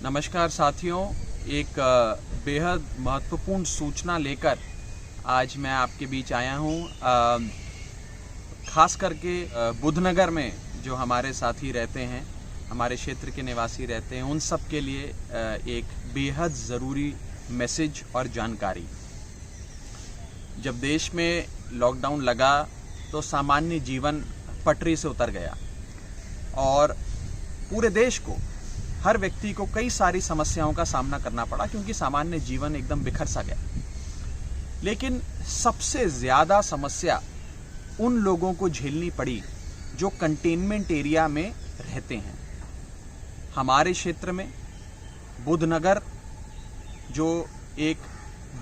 नमस्कार साथियों, एक बेहद महत्वपूर्ण सूचना लेकर आज मैं आपके बीच आया हूँ। खास करके बुधनगर में जो हमारे साथी रहते हैं, हमारे क्षेत्र के निवासी रहते हैं, उन सब के लिए एक बेहद ज़रूरी मैसेज और जानकारी। जब देश में लॉकडाउन लगा तो सामान्य जीवन पटरी से उतर गया और पूरे देश को, हर व्यक्ति को कई सारी समस्याओं का सामना करना पड़ा क्योंकि सामान्य जीवन एकदम बिखर सा गया। लेकिन सबसे ज़्यादा समस्या उन लोगों को झेलनी पड़ी जो कंटेनमेंट एरिया में रहते हैं। हमारे क्षेत्र में बुधनगर जो एक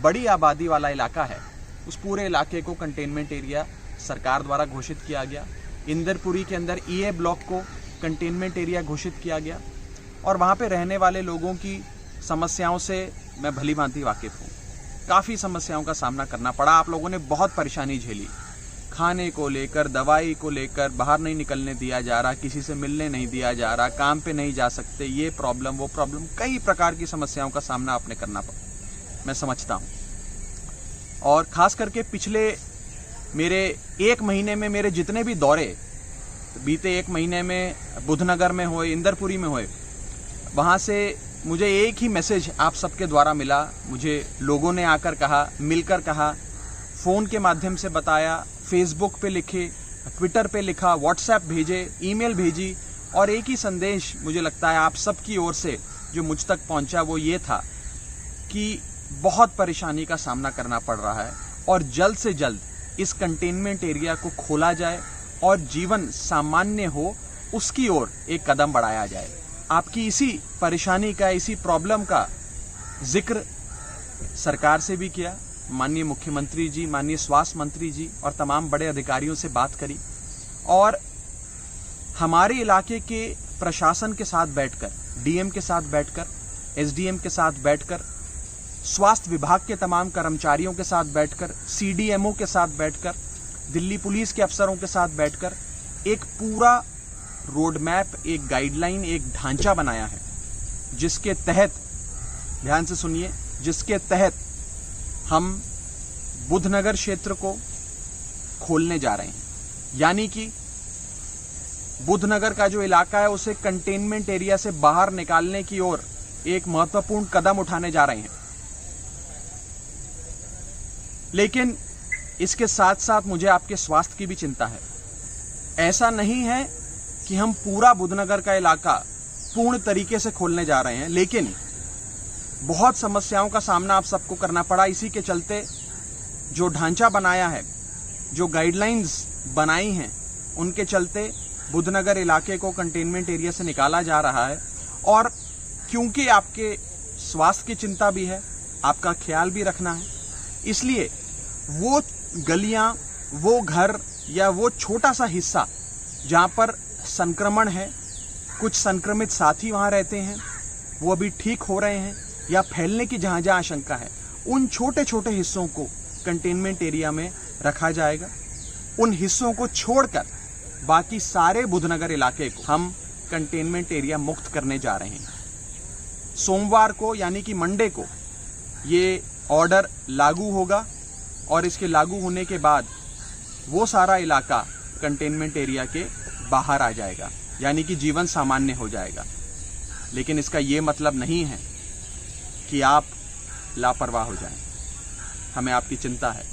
बड़ी आबादी वाला इलाका है, उस पूरे इलाके को कंटेनमेंट एरिया सरकार द्वारा घोषित किया गया। इंदरपुरी के अंदर ईए ब्लॉक को कंटेनमेंट एरिया घोषित किया गया और वहाँ पे रहने वाले लोगों की समस्याओं से मैं भली भांति वाकिफ़ हूँ। काफ़ी समस्याओं का सामना करना पड़ा। आप लोगों ने बहुत परेशानी झेली, खाने को लेकर, दवाई को लेकर, बाहर नहीं निकलने दिया जा रहा, किसी से मिलने नहीं दिया जा रहा, काम पे नहीं जा सकते, ये प्रॉब्लम वो प्रॉब्लम, कई प्रकार की समस्याओं का सामना आपने करना पड़ा, मैं समझता हूँ। और ख़ास करके पिछले मेरे एक महीने में मेरे जितने भी दौरे बीते एक महीने में बुधनगर में हुए, इंदरपुरी में हुए, वहाँ से मुझे एक ही मैसेज आप सबके द्वारा मिला। मुझे लोगों ने आकर कहा, मिलकर कहा, फ़ोन के माध्यम से बताया, फेसबुक पे लिखे, ट्विटर पे लिखा, व्हाट्सएप भेजे, ईमेल भेजी, और एक ही संदेश मुझे लगता है आप सबकी ओर से जो मुझ तक पहुंचा वो ये था कि बहुत परेशानी का सामना करना पड़ रहा है और जल्द से जल्द इस कंटेनमेंट एरिया को खोला जाए और जीवन सामान्य हो, उसकी ओर एक कदम बढ़ाया जाए। आपकी इसी परेशानी का, इसी प्रॉब्लम का जिक्र सरकार से भी किया, माननीय मुख्यमंत्री जी, माननीय स्वास्थ्य मंत्री जी और तमाम बड़े अधिकारियों से बात करी और हमारे इलाके के प्रशासन के साथ बैठकर, डीएम के साथ बैठकर, एसडीएम के साथ बैठकर, स्वास्थ्य विभाग के तमाम कर्मचारियों के साथ बैठकर, सीडीएमओ के साथ बैठकर, दिल्ली पुलिस के अफसरों के साथ बैठकर एक पूरा रोड मैप, एक गाइडलाइन, एक ढांचा बनाया है जिसके तहत, ध्यान से सुनिए, जिसके तहत हम बुधनगर क्षेत्र को खोलने जा रहे हैं। यानी कि बुधनगर का जो इलाका है उसे कंटेनमेंट एरिया से बाहर निकालने की ओर एक महत्वपूर्ण कदम उठाने जा रहे हैं। लेकिन इसके साथ साथ मुझे आपके स्वास्थ्य की भी चिंता है। ऐसा नहीं है कि हम पूरा बुधनगर का इलाका पूर्ण तरीके से खोलने जा रहे हैं, लेकिन बहुत समस्याओं का सामना आप सबको करना पड़ा। इसी के चलते जो ढांचा बनाया है, जो गाइडलाइंस बनाई हैं, उनके चलते बुधनगर इलाके को कंटेनमेंट एरिया से निकाला जा रहा है। और क्योंकि आपके स्वास्थ्य की चिंता भी है, आपका ख्याल भी रखना है, इसलिए वो गलियां, वो घर या वो छोटा सा हिस्सा जहां पर संक्रमण है, कुछ संक्रमित साथी वहां रहते हैं, वो अभी ठीक हो रहे हैं या फैलने की जहां जहां आशंका है, उन छोटे छोटे हिस्सों को कंटेनमेंट एरिया में रखा जाएगा। उन हिस्सों को छोड़कर बाकी सारे बुधनगर इलाके को हम कंटेनमेंट एरिया मुक्त करने जा रहे हैं। सोमवार को यानी कि मंडे को ये ऑर्डर लागू होगा और इसके लागू होने के बाद वो सारा इलाका कंटेनमेंट एरिया के बाहर आ जाएगा, यानी कि जीवन सामान्य हो जाएगा। लेकिन इसका ये मतलब नहीं है कि आप लापरवाह हो जाएं। हमें आपकी चिंता है,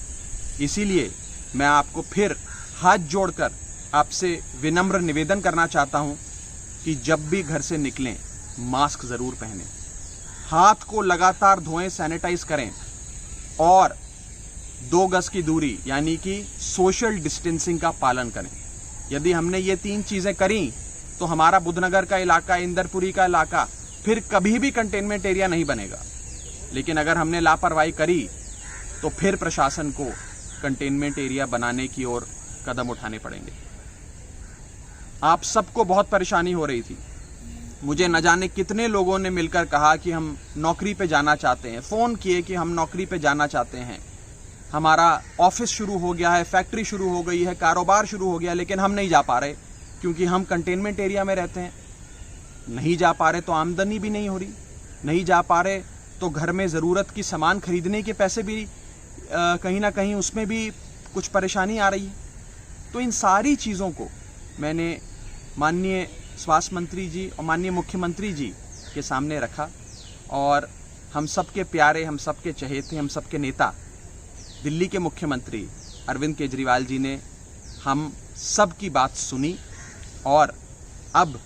इसीलिए मैं आपको फिर हाथ जोड़कर आपसे विनम्र निवेदन करना चाहता हूं कि जब भी घर से निकलें मास्क ज़रूर पहनें, हाथ को लगातार धोएं, सैनिटाइज करें और 2 गज की दूरी यानी कि सोशल डिस्टेंसिंग का पालन करें। यदि हमने ये 3 चीज़ें करी तो हमारा बुधनगर का इलाका, इंदरपुरी का इलाका फिर कभी भी कंटेनमेंट एरिया नहीं बनेगा। लेकिन अगर हमने लापरवाही करी तो फिर प्रशासन को कंटेनमेंट एरिया बनाने की ओर कदम उठाने पड़ेंगे। आप सबको बहुत परेशानी हो रही थी। मुझे न जाने कितने लोगों ने मिलकर कहा कि हम नौकरी पे जाना चाहते हैं, फ़ोन किए कि हम नौकरी पे जाना चाहते हैं, हमारा ऑफिस शुरू हो गया है, फैक्ट्री शुरू हो गई है, कारोबार शुरू हो गया, लेकिन हम नहीं जा पा रहे क्योंकि हम कंटेनमेंट एरिया में रहते हैं। नहीं जा पा रहे तो आमदनी भी नहीं हो रही, नहीं जा पा रहे तो घर में ज़रूरत की सामान खरीदने के पैसे भी कहीं ना कहीं उसमें भी कुछ परेशानी आ रही है। तो इन सारी चीज़ों को मैंने माननीय स्वास्थ्य मंत्री जी और माननीय मुख्यमंत्री जी के सामने रखा और हम सबके प्यारे, हम सबके चहेते, हम सबके नेता दिल्ली के मुख्यमंत्री अरविंद केजरीवाल जी ने हम सब की बात सुनी और अब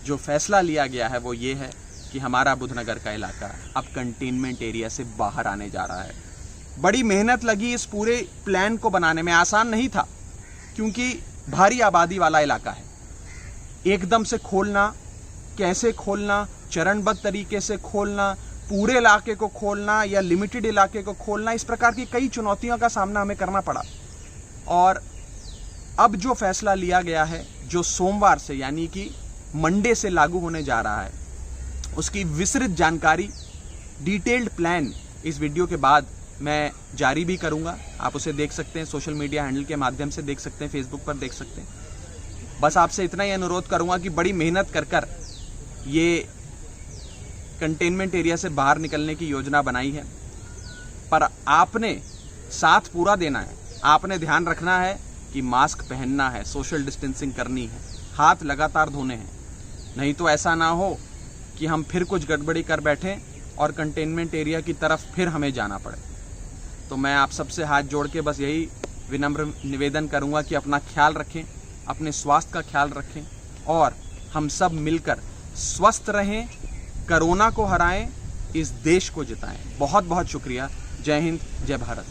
जो फैसला लिया गया है वो ये है कि हमारा बुधनगर का इलाका अब कंटेनमेंट एरिया से बाहर आने जा रहा है। बड़ी मेहनत लगी इस पूरे प्लान को बनाने में, आसान नहीं था क्योंकि भारी आबादी वाला इलाका है। एकदम से खोलना, कैसे खोलना, चरणबद्ध तरीके से खोलना, पूरे इलाके को खोलना या लिमिटेड इलाके को खोलना, इस प्रकार की कई चुनौतियों का सामना हमें करना पड़ा। और अब जो फैसला लिया गया है, जो सोमवार से यानी कि मंडे से लागू होने जा रहा है, उसकी विस्तृत जानकारी, डिटेल्ड प्लान इस वीडियो के बाद मैं जारी भी करूंगा। आप उसे देख सकते हैं, सोशल मीडिया हैंडल के माध्यम से देख सकते हैं, फेसबुक पर देख सकते हैं। बस आपसे इतना ही अनुरोध करूंगा कि बड़ी मेहनत कर ये कंटेनमेंट एरिया से बाहर निकलने की योजना बनाई है, पर आपने साथ पूरा देना है। आपने ध्यान रखना है कि मास्क पहनना है, सोशल डिस्टेंसिंग करनी है, हाथ लगातार धोने हैं, नहीं तो ऐसा ना हो कि हम फिर कुछ गड़बड़ी कर बैठें और कंटेनमेंट एरिया की तरफ फिर हमें जाना पड़े। तो मैं आप सबसे हाथ जोड़ के बस यही विनम्र निवेदन करूंगा कि अपना ख्याल रखें, अपने स्वास्थ्य का ख्याल रखें और हम सब मिलकर स्वस्थ रहें, कोरोना को हराएं, इस देश को जिताएं। बहुत बहुत शुक्रिया। जय हिंद, जय भारत।